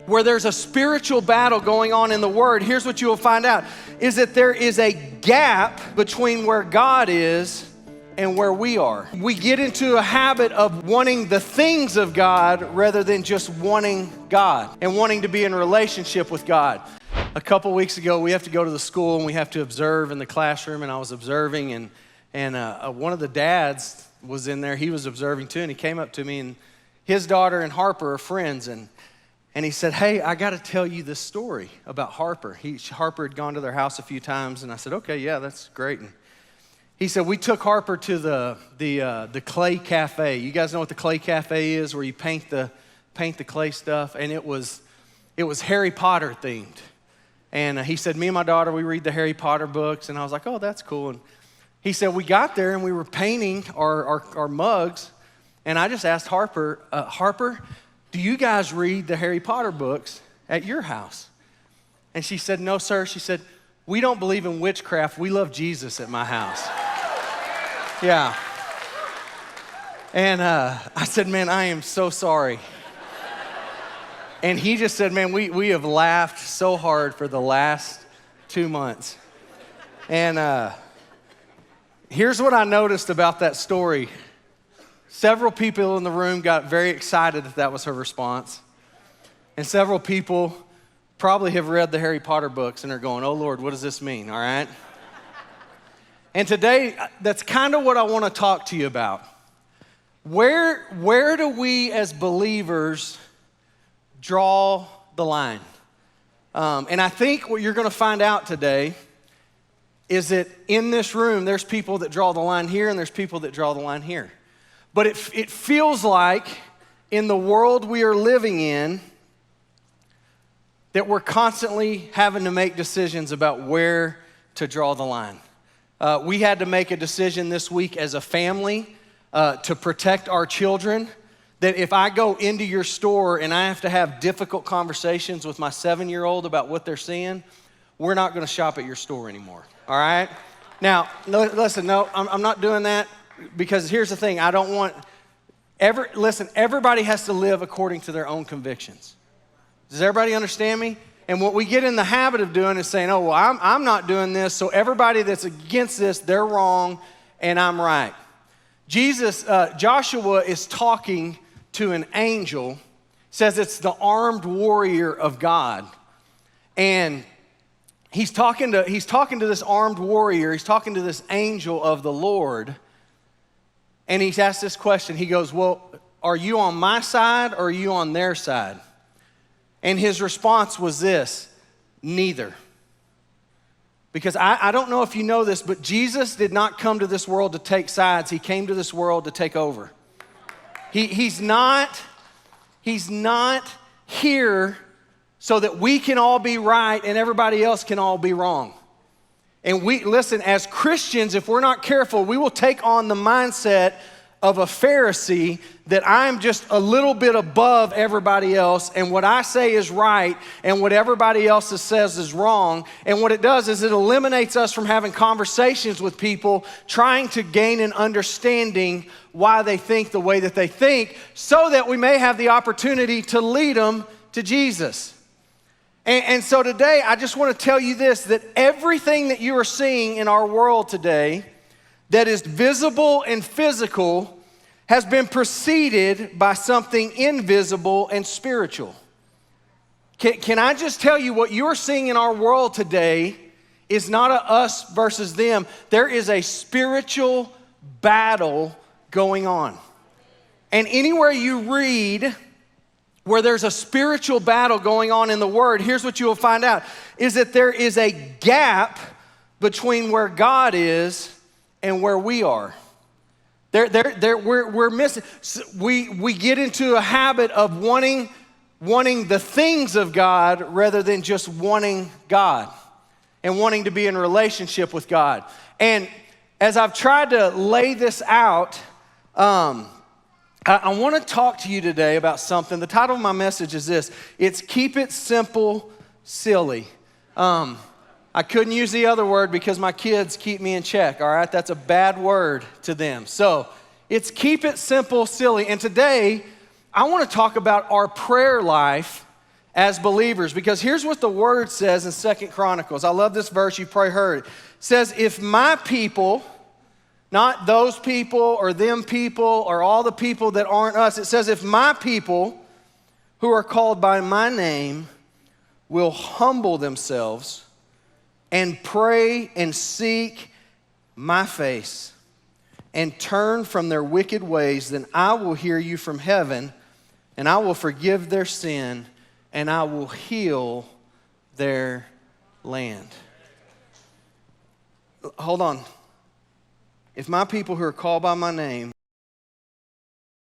where there's a spiritual battle going on in the Word, here's what you will find out, is that there is a gap between where God is and where we are. We get into a habit of wanting the things of God rather than just wanting God and wanting to be in a relationship with God. A couple weeks ago, we have to go to the school and we have to observe in the classroom, and I was observing, and one of the dads was in there. He was observing too, and he came up to me, and his daughter and Harper are friends, and he said, "Hey, I got to tell you this story about Harper." Harper had gone to their house a few times, and I said, "Okay, yeah, that's great." And he said, "We took Harper to the clay cafe." You guys know what the clay cafe is, where you paint the clay stuff, and it was Harry Potter themed. And he said, "Me and my daughter, we read the Harry Potter books," and I was like, "Oh, that's cool." And he said, "We got there and we were painting our mugs, and I just asked Harper, Harper, do you guys read the Harry Potter books at your house?" And she said, "No, sir." She said, "We don't believe in witchcraft. We love Jesus at my house." Yeah. And I said, "Man, I am so sorry." And he just said, "Man, we have laughed so hard for the last 2 months." And here's what I noticed about that story. Several people in the room got very excited that was her response. And several people probably have read the Harry Potter books and are going, "Oh Lord, what does this mean?" All right? And today, that's kind of what I want to talk to you about. Where do we as believers draw the line? And I think what you're going to find out today is that in this room, there's people that draw the line here and there's people that draw the line here. But it feels like in the world we are living in that we're constantly having to make decisions about where to draw the line. We had to make a decision this week as a family to protect our children, that if I go into your store and I have to have difficult conversations with my 7-year-old about what they're seeing, we're not going to shop at your store anymore, all right? Now, listen, no, I'm not doing that, because here's the thing. I don't want, everybody has to live according to their own convictions. Does everybody understand me? And what we get in the habit of doing is saying, "Oh, well, I'm not doing this, so everybody that's against this, they're wrong, and I'm right." Joshua is talking to an angel, says it's the armed warrior of God. And he's talking to this armed warrior, he's talking to this angel of the Lord, and he's asked this question. He goes, "Well, are you on my side or are you on their side?" And his response was this: "Neither." Because I don't know if you know this, but Jesus did not come to this world to take sides. He came to this world to take over. He's not here so that we can all be right and everybody else can all be wrong. And listen, as Christians, if we're not careful, we will take on the mindset of a Pharisee, that I'm just a little bit above everybody else, and what I say is right, and what everybody else says is wrong. And what it does is it eliminates us from having conversations with people, trying to gain an understanding why they think the way that they think, so that we may have the opportunity to lead them to Jesus. And so today, I just want to tell you this, that everything that you are seeing in our world today that is visible and physical has been preceded by something invisible and spiritual. Can I just tell you, what you're seeing in our world today is not a us versus them. There is a spiritual battle going on. And anywhere you read where there's a spiritual battle going on in the Word, here's what you will find out, is that there is a gap between where God is and where we are. We're missing. We get into a habit of wanting the things of God rather than just wanting God and wanting to be in a relationship with God. And as I've tried to lay this out, I want to talk to you today about something. The title of my message is this: it's "Keep It Simple, Silly." I couldn't use the other word because my kids keep me in check, all right? That's a bad word to them. So it's "Keep It Simple, Silly." And today, I want to talk about our prayer life as believers. Because here's what the word says in 2 Chronicles. I love this verse, you probably heard it. It says, if my people, not those people or them people or all the people that aren't us. It says, if my people who are called by my name will humble themselves and pray and seek my face and turn from their wicked ways, then I will hear you from heaven and I will forgive their sin and I will heal their land. Hold on. If my people who are called by my name